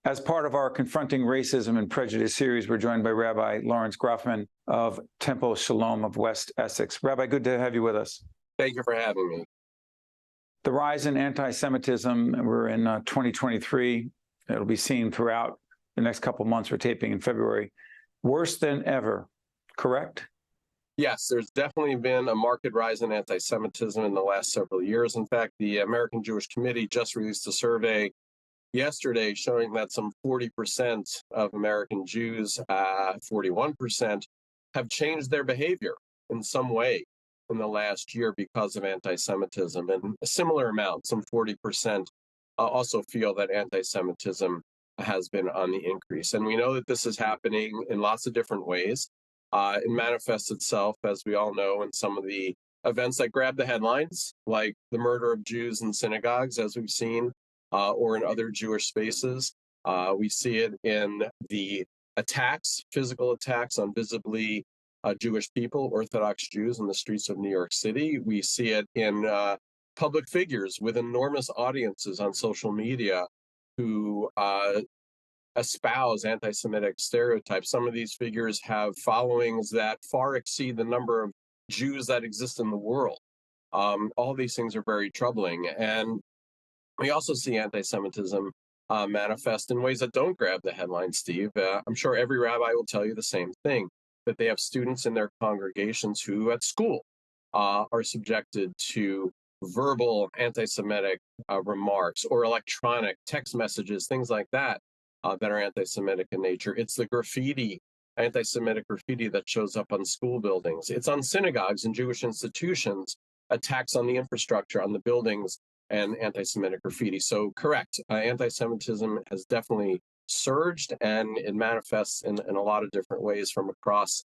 As part of our Confronting Racism and Prejudice series, we're joined by Rabbi Laurence Groffman of Temple Sholom of West Essex. Rabbi, good to have you with us. Thank you for having me. The rise in anti-Semitism, we're in 2023. It'll be seen throughout the next couple of months. We're taping in February. Worse than ever, correct? Yes, there's definitely been a marked rise in anti-Semitism in the last several years. In fact, the American Jewish Committee just released a survey yesterday showing that some 40% of American Jews, 41%, have changed their behavior in some way in the last year because of anti-Semitism. And a similar amount, some 40%, also feel that anti-Semitism has been on the increase. And we know that this is happening in lots of different ways. It manifests itself, as we all know, in some of the events that grab the headlines, like the murder of Jews in synagogues, as we've seen, or in other Jewish spaces. We see it in the attacks, physical attacks on visibly Jewish people, Orthodox Jews in the streets of New York City. We see it in public figures with enormous audiences on social media who espouse anti-Semitic stereotypes. Some of these figures have followings that far exceed the number of Jews that exist in the world. All these things are very troubling. And we also see anti-Semitism manifest in ways that don't grab the headlines, Steve. I'm sure every rabbi will tell you the same thing, that they have students in their congregations who at school are subjected to verbal anti-Semitic remarks or electronic text messages, things like that, that are anti-Semitic in nature. It's the graffiti, anti-Semitic graffiti that shows up on school buildings. It's on synagogues and Jewish institutions, attacks on the infrastructure, on the buildings, and anti-Semitic graffiti. So correct, anti-Semitism has definitely surged, and it manifests in a lot of different ways from across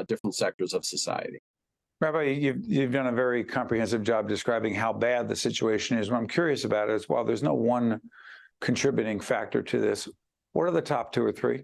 different sectors of society. Rabbi, you've done a very comprehensive job describing how bad the situation is. What I'm curious about is, while there's no one contributing factor to this, what are the top two or three?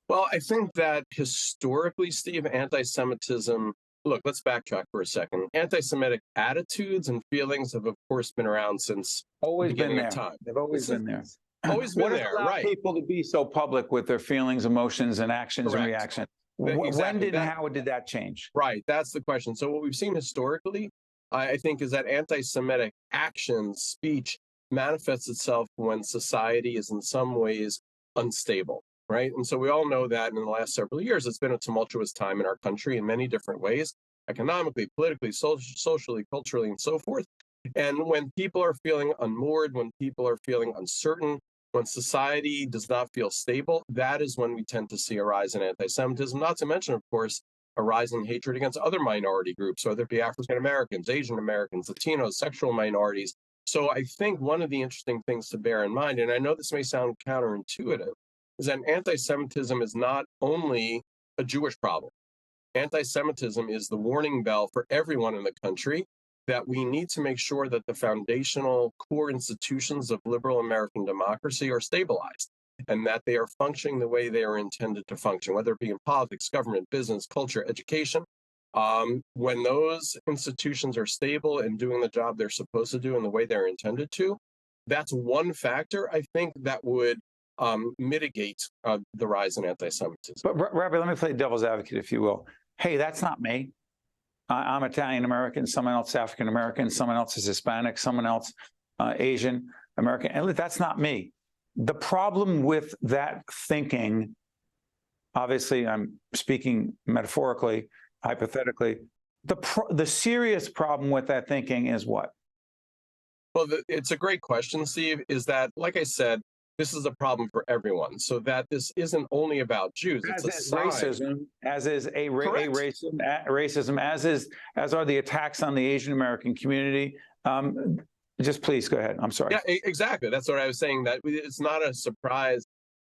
Well, I think that historically, Steve, anti-Semitism, look, let's backtrack for a second. Anti-Semitic attitudes and feelings have, of course, been around since the beginning of time. They've always been there. Always been there, right? People to be so public with their feelings, emotions, and actions and reactions. Exactly. When did and how did that change? Right, that's the question. So what we've seen historically, I think, is that anti-Semitic action, speech, manifests itself when society is in some ways unstable, right? And so we all know that in the last several years, it's been a tumultuous time in our country in many different ways, economically, politically, socially, culturally, and so forth. And when people are feeling unmoored, when people are feeling uncertain, when society does not feel stable, that is when we tend to see a rise in anti-Semitism, not to mention, of course, a rise in hatred against other minority groups, whether it be African Americans, Asian Americans, Latinos, sexual minorities. So I think one of the interesting things to bear in mind, and I know this may sound counterintuitive, is that anti-Semitism is not only a Jewish problem. Anti-Semitism is the warning bell for everyone in the country that we need to make sure that the foundational core institutions of liberal American democracy are stabilized and that they are functioning the way they are intended to function, whether it be in politics, government, business, culture, education. When those institutions are stable and doing the job they're supposed to do in the way they're intended to, that's one factor, I think, that would mitigate the rise in anti-Semitism. But Rabbi, let me play devil's advocate, if you will. Hey, that's not me. I'm Italian American, someone else African American, someone else is Hispanic, someone else Asian American, and that's not me. The problem with that thinking, obviously I'm speaking metaphorically, hypothetically, the serious problem with that thinking is what? Well, it's a great question, Steve, is that, like I said, this is a problem for everyone, so that this isn't only about Jews. It's racism, as is racism, as are the attacks on the Asian American community. Just please go ahead. I'm sorry. Yeah, exactly. That's what I was saying, that it's not a surprise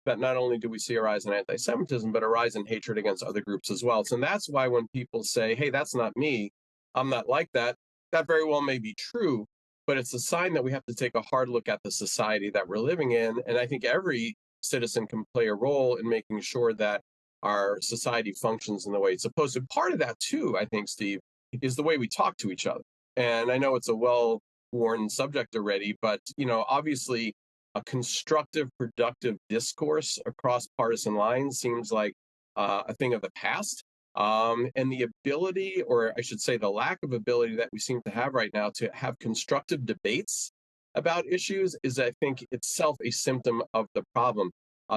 that not only do we see a rise in anti-Semitism, but a rise in hatred against other groups as well. So that's why when people say, hey, that's not me, I'm not like that, that very well may be true. But it's a sign that we have to take a hard look at the society that we're living in. And I think every citizen can play a role in making sure that our society functions in the way it's supposed to. Part of that, too, I think, Steve, is the way we talk to each other. And I know it's a well-worn subject already, but, obviously, a constructive, productive discourse across partisan lines seems like a thing of the past. And the ability, or I should say the lack of ability that we seem to have right now to have constructive debates about issues is, I think, itself a symptom of the problem.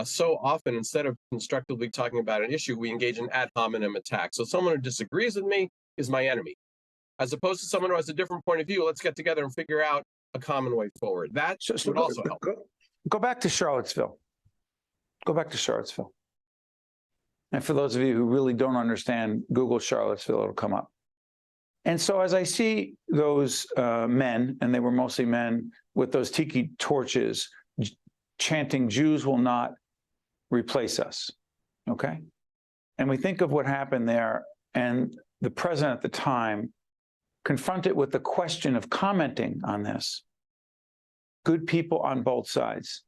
So often, instead of constructively talking about an issue, we engage in ad hominem attacks. So someone who disagrees with me is my enemy, as opposed to someone who has a different point of view. Let's get together and figure out a common way forward. That would also help. Go back to Charlottesville. Go back to Charlottesville. And for those of you who really don't understand, Google Charlottesville, it'll come up. And so as I see those men, and they were mostly men, with those tiki torches chanting, "Jews will not replace us," okay? And we think of what happened there, and the president at the time confronted with the question of commenting on this. Good people on both sides.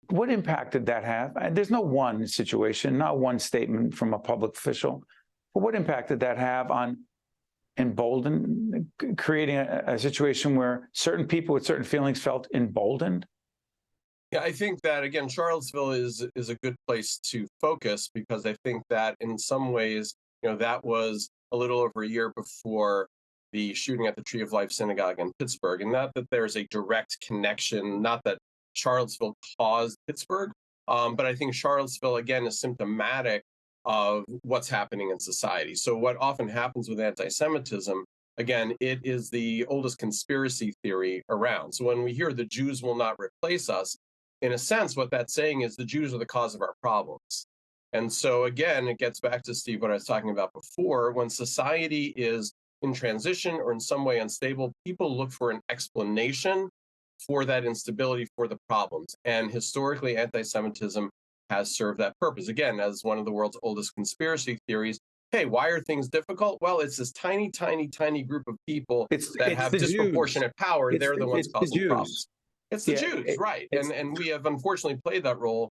What impact did that have? And there's no one situation, not one statement from a public official, but what impact did that have on creating a situation where certain people with certain feelings felt emboldened? Yeah, I think that, again, Charlottesville is a good place to focus, because I think that in some ways, that was a little over a year before the shooting at the Tree of Life Synagogue in Pittsburgh. And not that there's a direct connection, not that Charlottesville caused Pittsburgh, but I think Charlottesville, again, is symptomatic of what's happening in society. So what often happens with anti-Semitism, again, it is the oldest conspiracy theory around. So when we hear the Jews will not replace us, in a sense, what that's saying is the Jews are the cause of our problems. And so, again, it gets back to, Steve, what I was talking about before. When society is in transition or in some way unstable, people look for an explanation for that instability, for the problems. And historically, anti-Semitism has served that purpose. Again, as one of the world's oldest conspiracy theories, hey, why are things difficult? Well, it's this tiny, tiny, tiny group of people that have disproportionate power. They're the ones causing problems. It's the Jews, right? And we have unfortunately played that role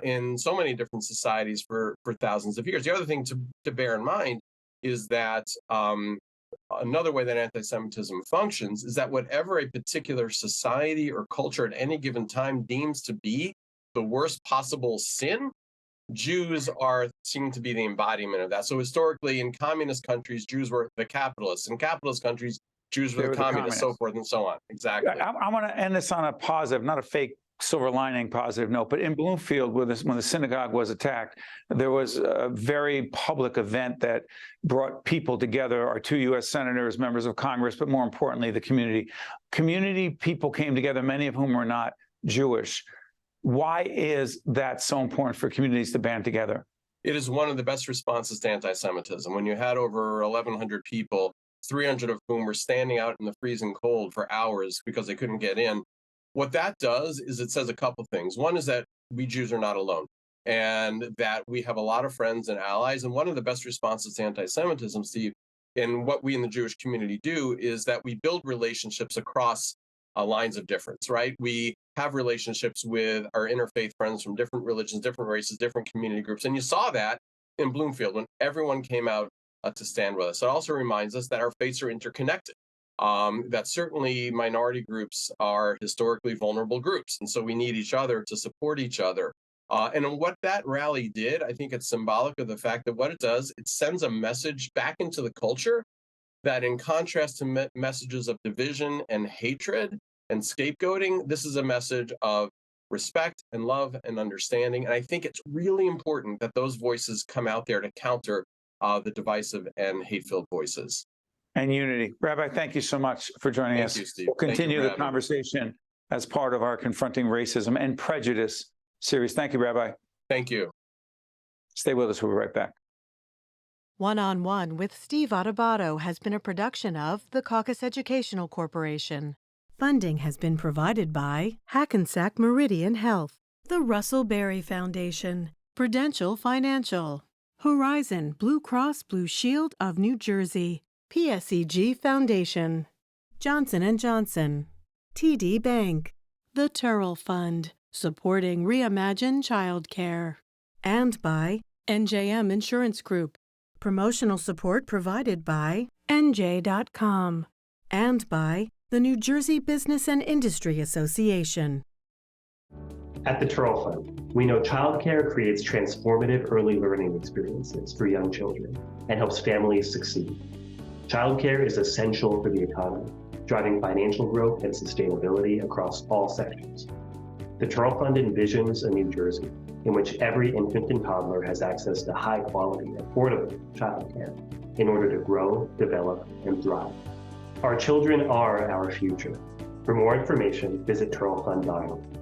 in so many different societies for thousands of years. The other thing to bear in mind is that another way that anti-Semitism functions is that whatever a particular society or culture at any given time deems to be the worst possible sin, Jews are seen to be the embodiment of that. So historically, in communist countries, Jews were the capitalists. In capitalist countries, Jews were the communists, so forth and so on. Exactly. I want to end this on a positive, not a fake silver lining positive note, but in Bloomfield, when the synagogue was attacked, there was a very public event that brought people together, our 2 U.S. senators, members of Congress, but more importantly, the community. Community people came together, many of whom were not Jewish. Why is that so important for communities to band together? It is one of the best responses to anti-Semitism. When you had over 1,100 people, 300 of whom were standing out in the freezing cold for hours because they couldn't get in, what that does is it says a couple things. One is that we Jews are not alone, and that we have a lot of friends and allies. And one of the best responses to anti-Semitism, Steve, and what we in the Jewish community do, is that we build relationships across lines of difference, right? We have relationships with our interfaith friends from different religions, different races, different community groups. And you saw that in Bloomfield when everyone came out to stand with us. It also reminds us that our faiths are interconnected. That certainly minority groups are historically vulnerable groups. And so we need each other to support each other. And what that rally did, I think it's symbolic of the fact that what it does, it sends a message back into the culture that, in contrast to messages of division and hatred and scapegoating, this is a message of respect and love and understanding. And I think it's really important that those voices come out there to counter the divisive and hate-filled voices. And unity. Rabbi, thank you so much for joining us. Thank you, Steve. We'll continue the conversation as part of our Confronting Racism and Prejudice series. Thank you, Rabbi. Thank you. Stay with us. We'll be right back. One-on-One with Steve Adubato has been a production of the Caucus Educational Corporation. Funding has been provided by Hackensack Meridian Health, the Russell Berry Foundation, Prudential Financial, Horizon Blue Cross Blue Shield of New Jersey, PSEG Foundation, Johnson & Johnson, TD Bank, the Turrell Fund, supporting Reimagine Childcare, and by NJM Insurance Group. Promotional support provided by NJ.com, and by the New Jersey Business and Industry Association. At the Turl Fund, we know childcare creates transformative early learning experiences for young children and helps families succeed. Childcare is essential for the economy, driving financial growth and sustainability across all sectors. The Turl Fund envisions a New Jersey in which every infant and toddler has access to high-quality, affordable childcare in order to grow, develop, and thrive. Our children are our future. For more information, visit turlfund.org.